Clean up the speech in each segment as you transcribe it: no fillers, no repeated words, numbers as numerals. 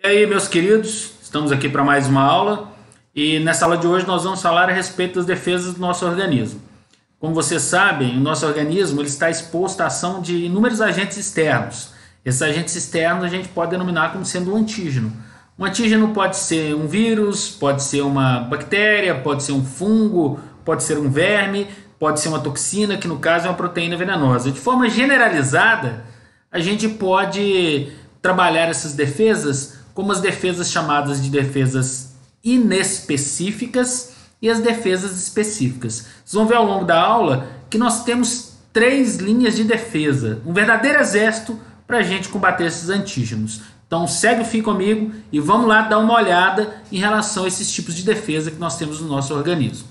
E aí, meus queridos, estamos aqui para mais uma aula e nessa aula de hoje nós vamos falar a respeito das defesas do nosso organismo. Como vocês sabem, o nosso organismo ele está exposto à ação de inúmeros agentes externos. Esses agentes externos a gente pode denominar como sendo um antígeno. Um antígeno pode ser um vírus, pode ser uma bactéria, pode ser um fungo, pode ser um verme, pode ser uma toxina, que no caso é uma proteína venenosa. De forma generalizada, a gente pode trabalhar essas defesas como as defesas chamadas de defesas inespecíficas e as defesas específicas. Vocês vão ver ao longo da aula que nós temos 3 linhas de defesa, um verdadeiro exército para a gente combater esses antígenos. Então segue o fio comigo e vamos lá dar uma olhada em relação a esses tipos de defesa que nós temos no nosso organismo.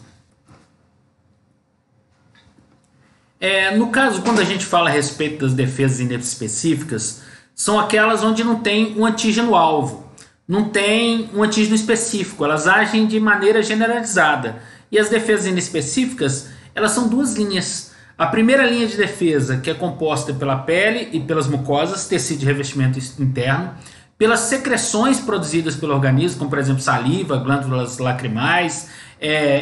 No caso, quando a gente fala a respeito das defesas inespecíficas, são aquelas onde não tem um antígeno-alvo, não tem um antígeno específico, elas agem de maneira generalizada. E as defesas inespecíficas, elas são 2 linhas. A primeira linha de defesa, que é composta pela pele e pelas mucosas, tecido de revestimento interno, pelas secreções produzidas pelo organismo, como por exemplo saliva, glândulas lacrimais,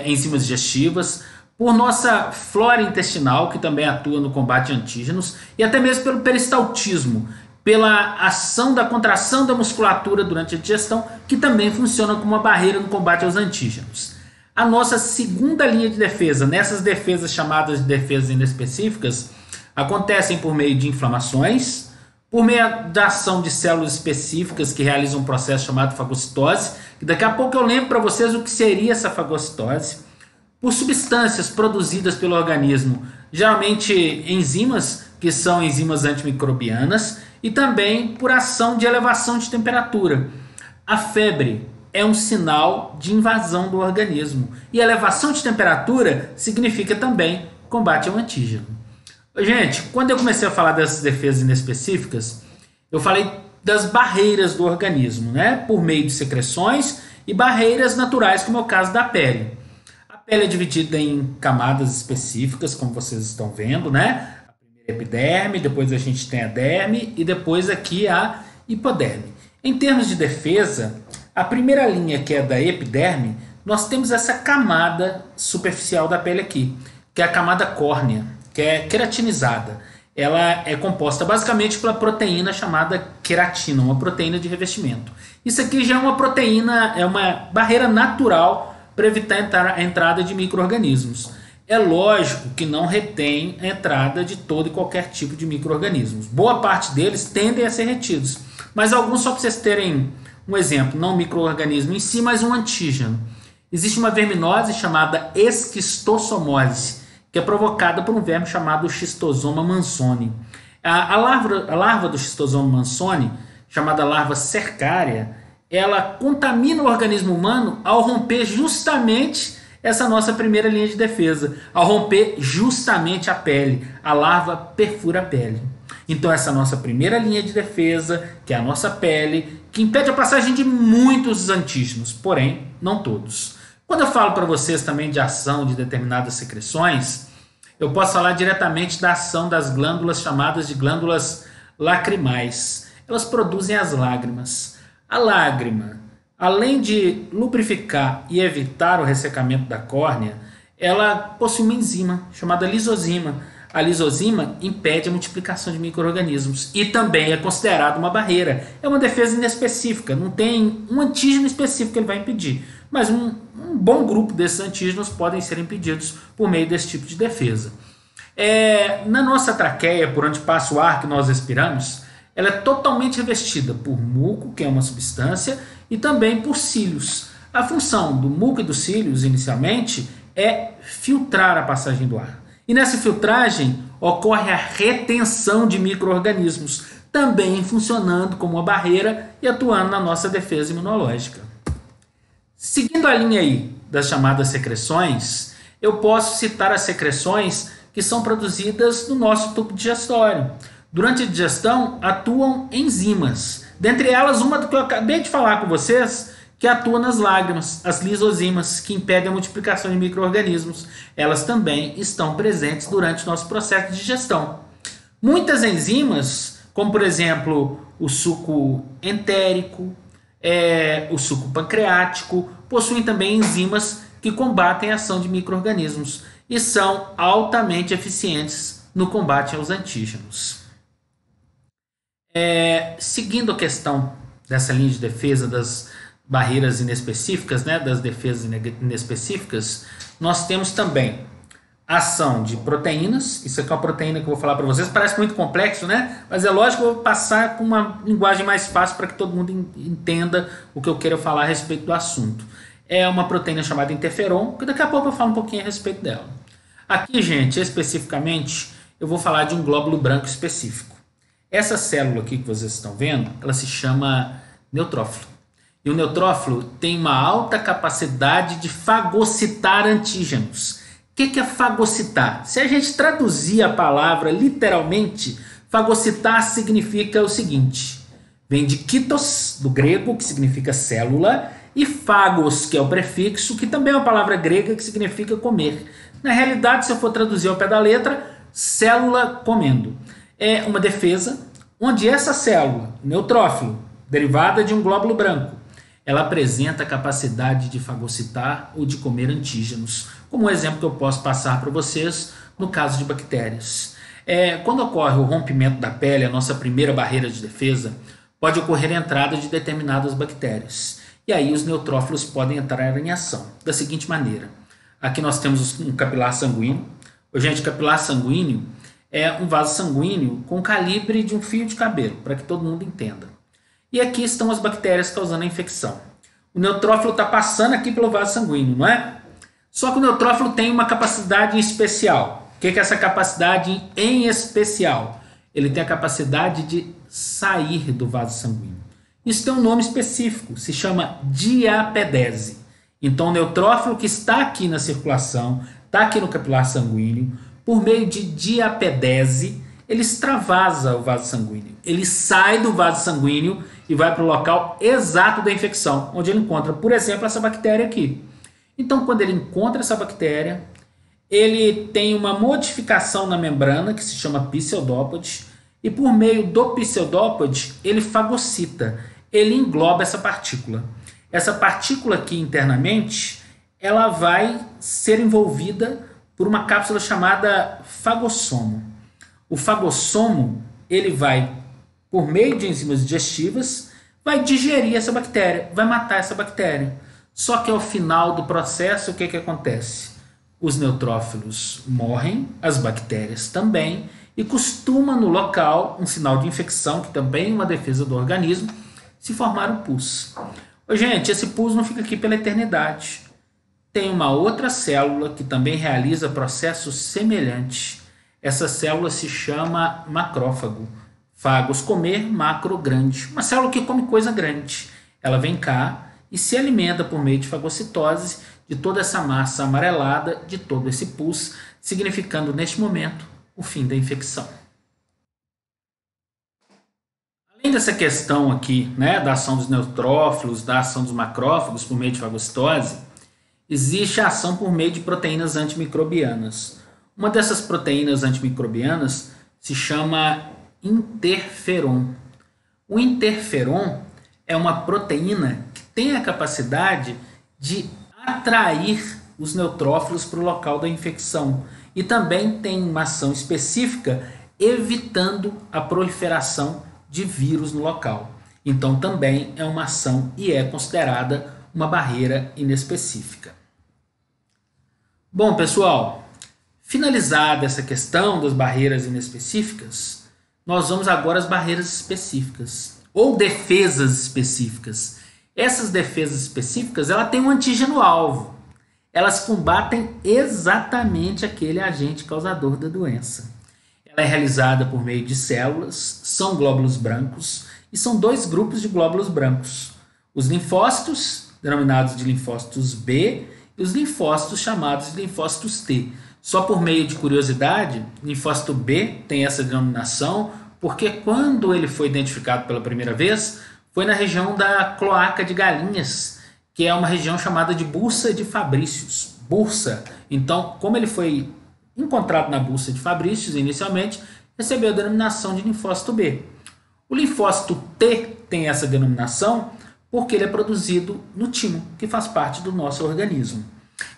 enzimas digestivas, por nossa flora intestinal, que também atua no combate a antígenos, e até mesmo pelo peristaltismo, pela ação da contração da musculatura durante a digestão, que também funciona como uma barreira no combate aos antígenos. A nossa segunda linha de defesa, nessas defesas chamadas de defesas inespecíficas, acontecem por meio de inflamações, por meio da ação de células específicas que realizam um processo chamado fagocitose, que daqui a pouco eu lembro para vocês o que seria essa fagocitose, por substâncias produzidas pelo organismo, geralmente enzimas, que são enzimas antimicrobianas, e também por ação de elevação de temperatura. A febre é um sinal de invasão do organismo, e elevação de temperatura significa também combate ao antígeno. Gente, quando eu comecei a falar dessas defesas inespecíficas, eu falei das barreiras do organismo, né? Por meio de secreções e barreiras naturais, como é o caso da pele. A pele é dividida em camadas específicas, como vocês estão vendo, né? A primeira é a epiderme, depois a gente tem a derme e depois aqui a hipoderme. Em termos de defesa, a primeira linha, que é da epiderme, nós temos essa camada superficial da pele aqui, que é a camada córnea, que é queratinizada. Ela é composta basicamente pela proteína chamada queratina, uma proteína de revestimento. Isso aqui já é uma proteína, é uma barreira natural para evitar a entrada de micro-organismos. É lógico que não retém a entrada de todo e qualquer tipo de micro-organismos. Boa parte deles tendem a ser retidos, mas alguns, só para vocês terem um exemplo, não um micro-organismo em si, mas um antígeno. Existe uma verminose chamada esquistossomose, que é provocada por um verme chamado Schistosoma mansoni. A larva do Schistosoma mansoni, chamada larva cercária, ela contamina o organismo humano ao romper justamente essa nossa primeira linha de defesa, ao romper justamente a pele. A larva perfura a pele. Então essa nossa primeira linha de defesa, que é a nossa pele, que impede a passagem de muitos antígenos, porém não todos. Quando eu falo para vocês também de ação de determinadas secreções, eu posso falar diretamente da ação das glândulas chamadas de glândulas lacrimais. Elas produzem as lágrimas. A lágrima, além de lubrificar e evitar o ressecamento da córnea, ela possui uma enzima chamada lisozima. A lisozima impede a multiplicação de micro-organismos e também é considerada uma barreira. É uma defesa inespecífica, não tem um antígeno específico que ele vai impedir, mas um bom grupo desses antígenos podem ser impedidos por meio desse tipo de defesa. Na nossa traqueia, por onde passa o ar que nós respiramos, ela é totalmente revestida por muco, que é uma substância, e também por cílios. A função do muco e dos cílios, inicialmente, é filtrar a passagem do ar. E nessa filtragem ocorre a retenção de micro-organismos, também funcionando como uma barreira e atuando na nossa defesa imunológica. Seguindo a linha aí das chamadas secreções, eu posso citar as secreções que são produzidas no nosso tubo digestório. Durante a digestão atuam enzimas, dentre elas uma que eu acabei de falar com vocês, que atua nas lágrimas, as lisozimas, que impedem a multiplicação de micro-organismos. Elas também estão presentes durante o nosso processo de digestão. Muitas enzimas, como por exemplo o suco entérico, o suco pancreático, possuem também enzimas que combatem a ação de micro-organismos e são altamente eficientes no combate aos antígenos. Seguindo a questão dessa linha de defesa das barreiras inespecíficas, né, das defesas inespecíficas, nós temos também a ação de proteínas. Isso aqui é uma proteína que eu vou falar para vocês, parece muito complexo, né? Mas é lógico que eu vou passar com uma linguagem mais fácil para que todo mundo entenda o que eu quero falar a respeito do assunto. É uma proteína chamada interferon, que daqui a pouco eu falo um pouquinho a respeito dela. Aqui, gente, especificamente, eu vou falar de um glóbulo branco específico. Essa célula aqui que vocês estão vendo, ela se chama neutrófilo. E o neutrófilo tem uma alta capacidade de fagocitar antígenos. O que é fagocitar? Se a gente traduzir a palavra literalmente, fagocitar significa o seguinte: vem de kitos, do grego, que significa célula, e phagos, que é o prefixo, que também é uma palavra grega que significa comer. Na realidade, se eu for traduzir ao pé da letra, célula comendo. É uma defesa onde essa célula, neutrófilo, derivada de um glóbulo branco, ela apresenta a capacidade de fagocitar ou de comer antígenos, como um exemplo que eu posso passar para vocês no caso de bactérias. Quando ocorre o rompimento da pele, a nossa primeira barreira de defesa, pode ocorrer a entrada de determinadas bactérias. E aí os neutrófilos podem entrar em ação da seguinte maneira. Aqui nós temos um capilar sanguíneo. Gente, capilar sanguíneo é um vaso sanguíneo com o calibre de um fio de cabelo, para que todo mundo entenda. E aqui estão as bactérias causando a infecção. O neutrófilo está passando aqui pelo vaso sanguíneo, não é? Só que o neutrófilo tem uma capacidade especial. O que é essa capacidade em especial? Ele tem a capacidade de sair do vaso sanguíneo. Isso tem um nome específico, se chama diapedese. Então o neutrófilo que está aqui na circulação, está aqui no capilar sanguíneo, por meio de diapedese, ele extravasa o vaso sanguíneo. Ele sai do vaso sanguíneo e vai para o local exato da infecção, onde ele encontra, por exemplo, essa bactéria aqui. Então, quando ele encontra essa bactéria, ele tem uma modificação na membrana, que se chama pseudópode, e por meio do pseudópode, ele fagocita, ele engloba essa partícula. Essa partícula aqui internamente, ela vai ser envolvida por uma cápsula chamada fagossomo. O fagossomo, ele vai, por meio de enzimas digestivas, vai digerir essa bactéria, vai matar essa bactéria. Só que ao final do processo, o que acontece? Os neutrófilos morrem, as bactérias também, e costuma no local, um sinal de infecção, que também é uma defesa do organismo, se formar um pus. Gente, esse pus não fica aqui pela eternidade. Tem uma outra célula que também realiza processos semelhantes. Essa célula se chama macrófago. Fagos, comer, macro, grande. Uma célula que come coisa grande. Ela vem cá e se alimenta por meio de fagocitose de toda essa massa amarelada, de todo esse pus, significando neste momento o fim da infecção. Além dessa questão aqui, né, da ação dos neutrófilos, da ação dos macrófagos por meio de fagocitose, existe a ação por meio de proteínas antimicrobianas. Uma dessas proteínas antimicrobianas se chama interferon. O interferon é uma proteína que tem a capacidade de atrair os neutrófilos para o local da infecção e também tem uma ação específica evitando a proliferação de vírus no local. Então também é uma ação e é considerada uma barreira inespecífica. Bom, pessoal, finalizada essa questão das barreiras inespecíficas, nós vamos agora às barreiras específicas ou defesas específicas. Essas defesas específicas, ela tem um antígeno-alvo. Elas combatem exatamente aquele agente causador da doença. Ela é realizada por meio de células, são glóbulos brancos e são dois grupos de glóbulos brancos. Os linfócitos, denominados de linfócitos B, e os linfócitos chamados de linfócitos T. Só por meio de curiosidade, linfócito B tem essa denominação porque quando ele foi identificado pela primeira vez, foi na região da cloaca de galinhas, que é uma região chamada de Bursa de Fabrícios. Bursa. Então, como ele foi encontrado na Bursa de Fabrícios inicialmente, recebeu a denominação de linfócito B. O linfócito T tem essa denominação porque ele é produzido no timo, que faz parte do nosso organismo.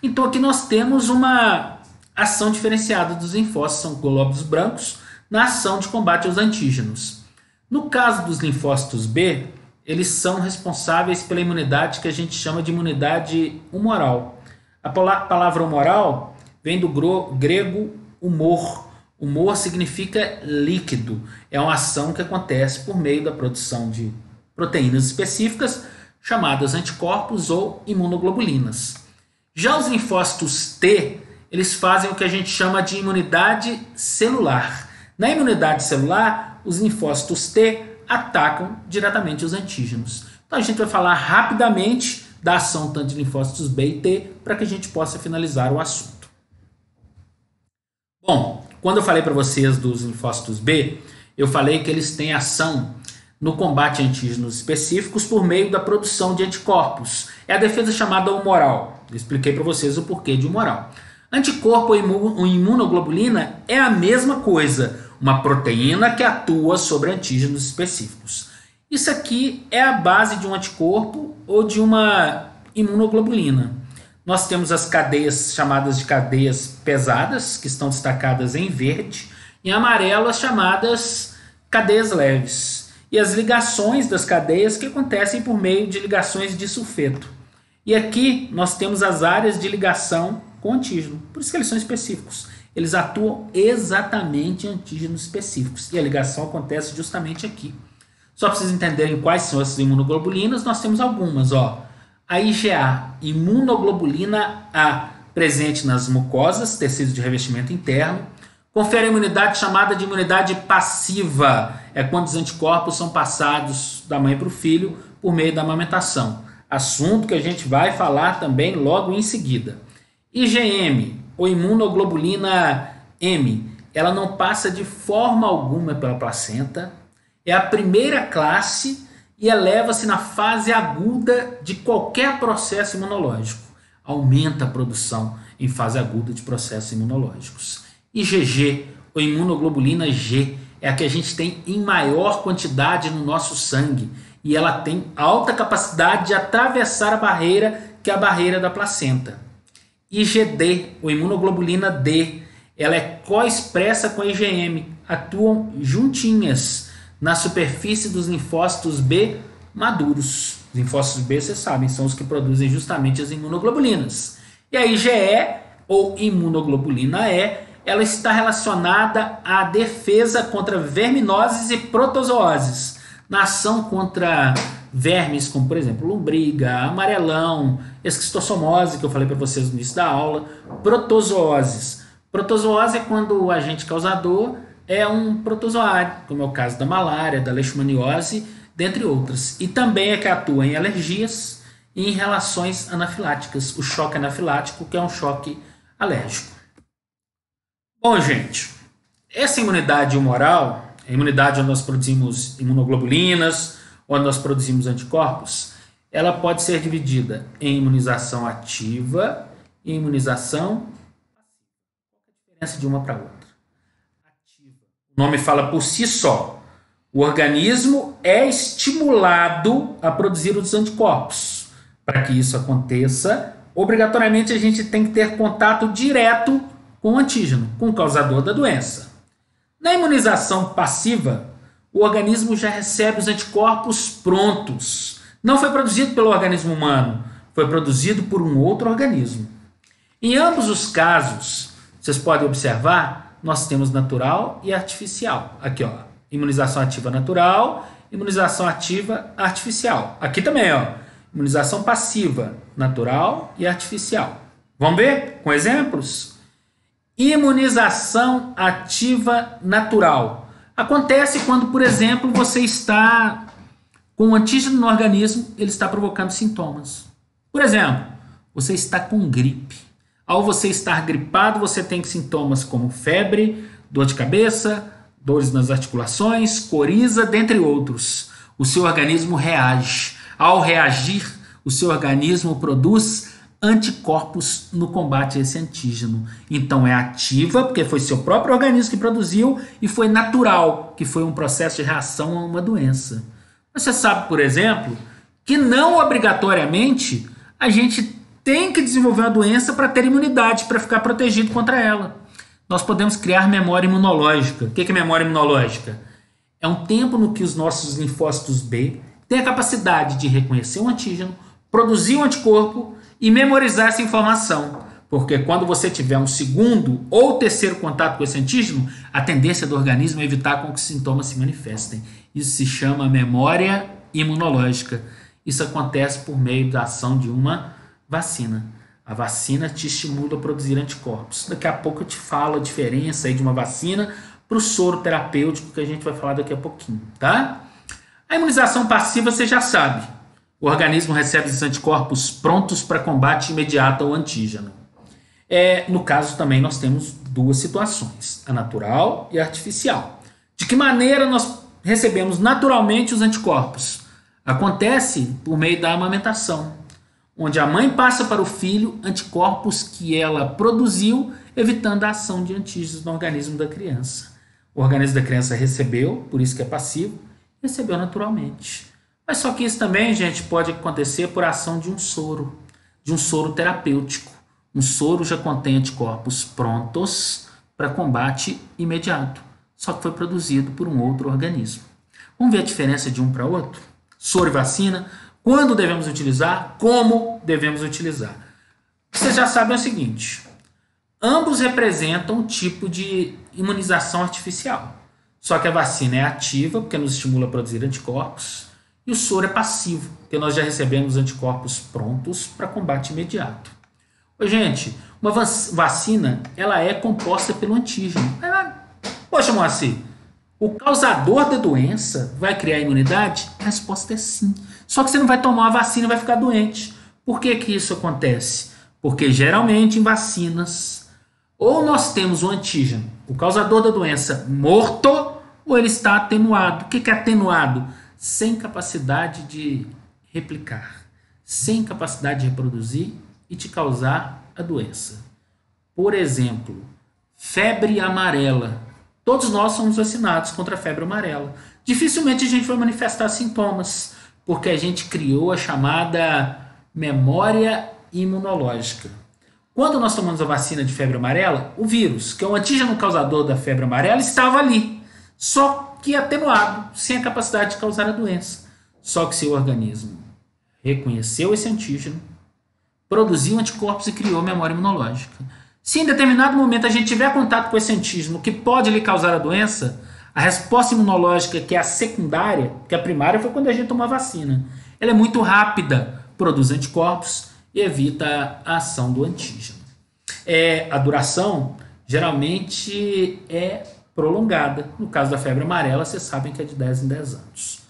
Então aqui nós temos uma ação diferenciada dos linfócitos, são glóbulos brancos, na ação de combate aos antígenos. No caso dos linfócitos B, eles são responsáveis pela imunidade que a gente chama de imunidade humoral. A palavra humoral vem do grego humor. Humor significa líquido. É uma ação que acontece por meio da produção de proteínas específicas, chamadas anticorpos ou imunoglobulinas. Já os linfócitos T, eles fazem o que a gente chama de imunidade celular. Na imunidade celular, os linfócitos T atacam diretamente os antígenos. Então a gente vai falar rapidamente da ação tanto de linfócitos B e T para que a gente possa finalizar o assunto. Bom, quando eu falei para vocês dos linfócitos B, eu falei que eles têm ação no combate a antígenos específicos por meio da produção de anticorpos. É a defesa chamada humoral. Eu expliquei para vocês o porquê de humoral. Anticorpo ou imunoglobulina é a mesma coisa, uma proteína que atua sobre antígenos específicos. Isso aqui é a base de um anticorpo ou de uma imunoglobulina. Nós temos as cadeias chamadas de cadeias pesadas, que estão destacadas em verde, e em amarelo as chamadas cadeias leves. E as ligações das cadeias que acontecem por meio de ligações de sulfeto. E aqui nós temos as áreas de ligação com antígeno, por isso que eles são específicos. Eles atuam exatamente em antígenos específicos, e a ligação acontece justamente aqui. Só para vocês entenderem quais são essas imunoglobulinas, nós temos algumas, ó. A IgA, imunoglobulina A, presente nas mucosas, tecidos de revestimento interno, confere a imunidade chamada de imunidade passiva. É quando os anticorpos são passados da mãe para o filho por meio da amamentação. Assunto que a gente vai falar também logo em seguida. IgM, ou imunoglobulina M, ela não passa de forma alguma pela placenta, é a primeira classe e eleva-se na fase aguda de qualquer processo imunológico. Aumenta a produção em fase aguda de processos imunológicos. IgG, ou imunoglobulina G, é a que a gente tem em maior quantidade no nosso sangue e ela tem alta capacidade de atravessar a barreira, que é a barreira da placenta. IgD, ou imunoglobulina D, ela é coexpressa com a IgM, atuam juntinhas na superfície dos linfócitos B maduros. Os linfócitos B, vocês sabem, são os que produzem justamente as imunoglobulinas. E a IgE, ou imunoglobulina E, ela está relacionada à defesa contra verminoses e protozooses, na ação contra vermes como, por exemplo, lombriga, amarelão, esquistossomose, que eu falei para vocês no início da aula, protozooses. Protozoose é quando o agente causador é um protozoário, como é o caso da malária, da leishmaniose, dentre outras. E também é que atua em alergias e em relações anafiláticas, o choque anafilático, que é um choque alérgico. Bom, gente, essa imunidade humoral, a imunidade onde nós produzimos imunoglobulinas, onde nós produzimos anticorpos, ela pode ser dividida em imunização ativa e imunização passiva. Qual é a diferença de uma para outra? Ativa. O nome fala por si só. O organismo é estimulado a produzir os anticorpos. Para que isso aconteça, obrigatoriamente a gente tem que ter contato direto com o antígeno, com o causador da doença. Na imunização passiva, o organismo já recebe os anticorpos prontos. Não foi produzido pelo organismo humano, foi produzido por um outro organismo. Em ambos os casos, vocês podem observar, nós temos natural e artificial. Aqui, ó, imunização ativa natural, imunização ativa artificial. Aqui também, ó, imunização passiva, natural e artificial. Vamos ver com exemplos? Imunização ativa natural. Acontece quando, por exemplo, você está com um antígeno no organismo, ele está provocando sintomas. Por exemplo, você está com gripe. Ao você estar gripado, você tem sintomas como febre, dor de cabeça, dores nas articulações, coriza, dentre outros. O seu organismo reage. Ao reagir, o seu organismo produz anticorpos no combate a esse antígeno. Então é ativa, porque foi seu próprio organismo que produziu, e foi natural, que foi um processo de reação a uma doença. Você sabe, por exemplo, que não obrigatoriamente a gente tem que desenvolver uma doença para ter imunidade, para ficar protegido contra ela. Nós podemos criar memória imunológica. O que é memória imunológica? É um tempo no que os nossos linfócitos B têm a capacidade de reconhecer um antígeno, produzir um anticorpo e memorizar essa informação. Porque quando você tiver um segundo ou terceiro contato com esse antígeno, a tendência do organismo é evitar com que os sintomas se manifestem. Isso se chama memória imunológica. Isso acontece por meio da ação de uma vacina. A vacina te estimula a produzir anticorpos. Daqui a pouco eu te falo a diferença aí de uma vacina para o soro terapêutico, que a gente vai falar daqui a pouquinho, tá? A imunização passiva você já sabe. O organismo recebe os anticorpos prontos para combate imediato ao antígeno. No caso também nós temos duas situações, a natural e a artificial. De que maneira nós recebemos naturalmente os anticorpos? Acontece por meio da amamentação, onde a mãe passa para o filho anticorpos que ela produziu, evitando a ação de antígenos no organismo da criança. O organismo da criança recebeu, por isso que é passivo, recebeu naturalmente. Mas só que isso também, gente, pode acontecer por ação de um soro terapêutico. Um soro já contém anticorpos prontos para combate imediato, só que foi produzido por um outro organismo. Vamos ver a diferença de um para outro? Soro e vacina, quando devemos utilizar, como devemos utilizar. Vocês já sabem o seguinte, ambos representam um tipo de imunização artificial, só que a vacina é ativa, porque nos estimula a produzir anticorpos, e o soro é passivo, porque nós já recebemos anticorpos prontos para combate imediato. Gente, uma vacina ela é composta pelo antígeno. Poxa, Moacir, o causador da doença vai criar imunidade? A resposta é sim. Só que você não vai tomar a vacina e vai ficar doente. Por que que isso acontece? Porque geralmente em vacinas, ou nós temos o antígeno, o causador da doença, morto, ou ele está atenuado. O que é atenuado? Sem capacidade de replicar, sem capacidade de reproduzir e te causar a doença. Por exemplo, febre amarela. Todos nós somos vacinados contra a febre amarela. Dificilmente a gente vai manifestar sintomas, porque a gente criou a chamada memória imunológica. Quando nós tomamos a vacina de febre amarela, o vírus, que é o antígeno causador da febre amarela, estava ali, só que atenuado, sem a capacidade de causar a doença. Só que seu organismo reconheceu esse antígeno, produziu anticorpos e criou memória imunológica. Se em determinado momento a gente tiver contato com esse antígeno que pode lhe causar a doença, a resposta imunológica, que é a secundária, que a primária foi quando a gente tomou a vacina, ela é muito rápida, produz anticorpos e evita a ação do antígeno. A duração geralmente é prolongada. No caso da febre amarela, vocês sabem que é de 10 em 10 anos.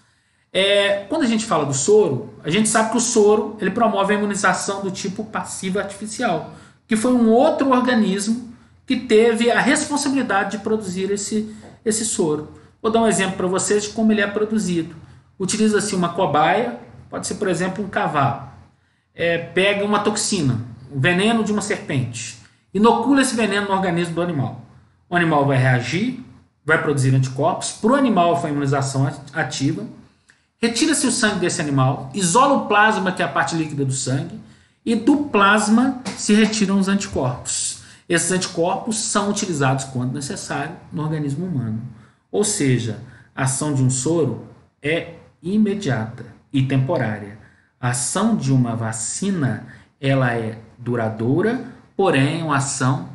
Quando a gente fala do soro, a gente sabe que o soro ele promove a imunização do tipo passivo artificial, que foi um outro organismo que teve a responsabilidade de produzir esse soro. Vou dar um exemplo para vocês de como ele é produzido. Utiliza-se uma cobaia, pode ser, por exemplo, um cavalo. Pega uma toxina, um veneno de uma serpente, inocula esse veneno no organismo do animal. O animal vai reagir, vai produzir anticorpos. Para o animal foi a imunização ativa. Retira-se o sangue desse animal, isola o plasma, que é a parte líquida do sangue, e do plasma se retiram os anticorpos. Esses anticorpos são utilizados quando necessário no organismo humano. Ou seja, a ação de um soro é imediata e temporária. A ação de uma vacina ela é duradoura, porém uma ação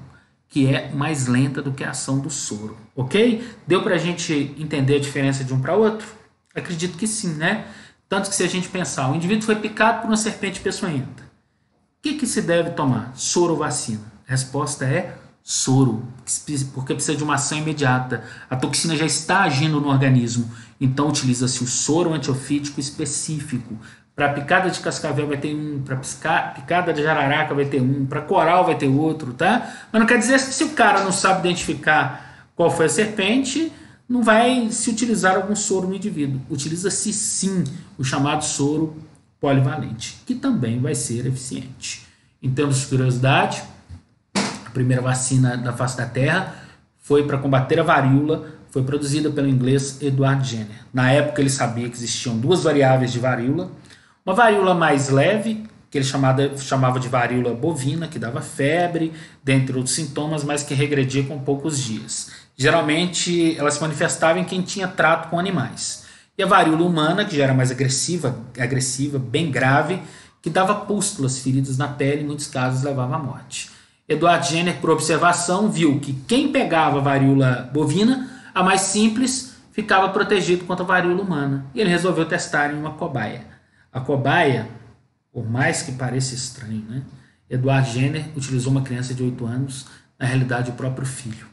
que é mais lenta do que a ação do soro. Ok? Deu para a gente entender a diferença de um para outro? Acredito que sim, né? Tanto que se a gente pensar, o indivíduo foi picado por uma serpente peçonhenta. O que se deve tomar? Soro ou vacina? A resposta é soro, porque precisa de uma ação imediata. A toxina já está agindo no organismo, então utiliza-se o soro antiofídico específico. Para picada de cascavel vai ter um, para picada de jararaca vai ter um, para coral vai ter outro, tá? Mas não quer dizer que se o cara não sabe identificar qual foi a serpente, não vai se utilizar algum soro no indivíduo. Utiliza-se sim o chamado soro polivalente, que também vai ser eficiente. Em termos de curiosidade, a primeira vacina da face da Terra foi para combater a varíola, foi produzida pelo inglês Edward Jenner. Na época ele sabia que existiam duas variáveis de varíola, Uma varíola mais leve, que ele chamava de varíola bovina, que dava febre, dentre outros sintomas, mas que regredia com poucos dias. Geralmente, ela se manifestava em quem tinha trato com animais. E a varíola humana, que já era mais agressiva, bem grave, que dava pústulas, feridas na pele e em muitos casos levava à morte. Edward Jenner, por observação, viu que quem pegava a varíola bovina, a mais simples, ficava protegido contra a varíola humana. E ele resolveu testar em uma cobaia. A cobaia, por mais que pareça estranho, né? Edward Jenner utilizou uma criança de 8 anos, na realidade o próprio filho.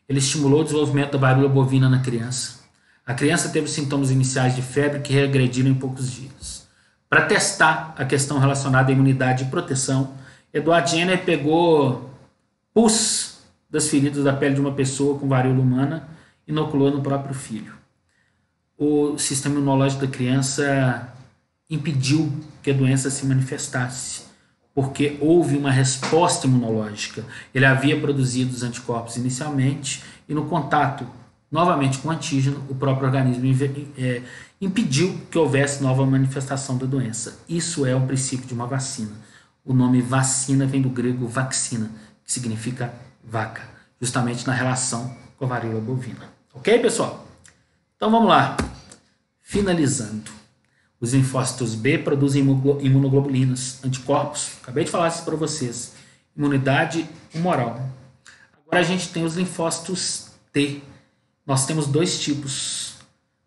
Ele estimulou o desenvolvimento da varíola bovina na criança. A criança teve sintomas iniciais de febre que regrediram em poucos dias. Para testar a questão relacionada à imunidade e proteção, Edward Jenner pegou pus das feridas da pele de uma pessoa com varíola humana e inoculou no próprio filho. O sistema imunológico da criança impediu que a doença se manifestasse, porque houve uma resposta imunológica. Ele havia produzido os anticorpos inicialmente e no contato novamente com o antígeno, o próprio organismo impediu que houvesse nova manifestação da doença. Isso é o princípio de uma vacina. O nome vacina vem do grego vaccina, que significa vaca, justamente na relação com a varíola bovina. Ok, pessoal? Então vamos lá. Finalizando. Os linfócitos B produzem imunoglobulinas, anticorpos. Acabei de falar isso para vocês. Imunidade humoral. Agora a gente tem os linfócitos T. Nós temos dois tipos,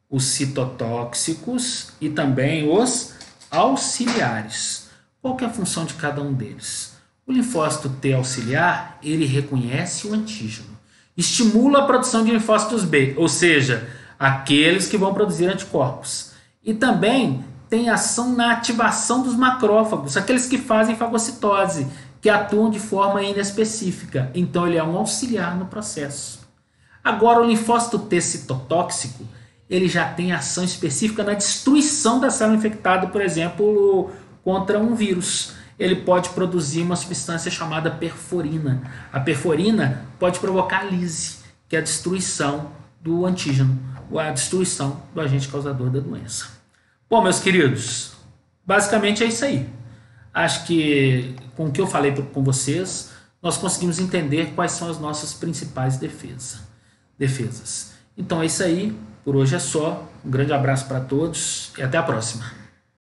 os citotóxicos e também os auxiliares. Qual que é a função de cada um deles? O linfócito T auxiliar, ele reconhece o antígeno, estimula a produção de linfócitos B, ou seja, aqueles que vão produzir anticorpos. E também tem ação na ativação dos macrófagos, aqueles que fazem fagocitose, que atuam de forma inespecífica. Então ele é um auxiliar no processo. Agora, o linfócito T citotóxico, ele já tem ação específica na destruição da célula infectada, por exemplo, contra um vírus. Ele pode produzir uma substância chamada perforina. A perforina pode provocar a lise, que é a destruição do antígeno, a destruição do agente causador da doença. Bom, meus queridos, basicamente é isso aí. Acho que com o que eu falei com vocês, nós conseguimos entender quais são as nossas principais defesas. Então é isso aí, por hoje é só. Um grande abraço para todos e até a próxima.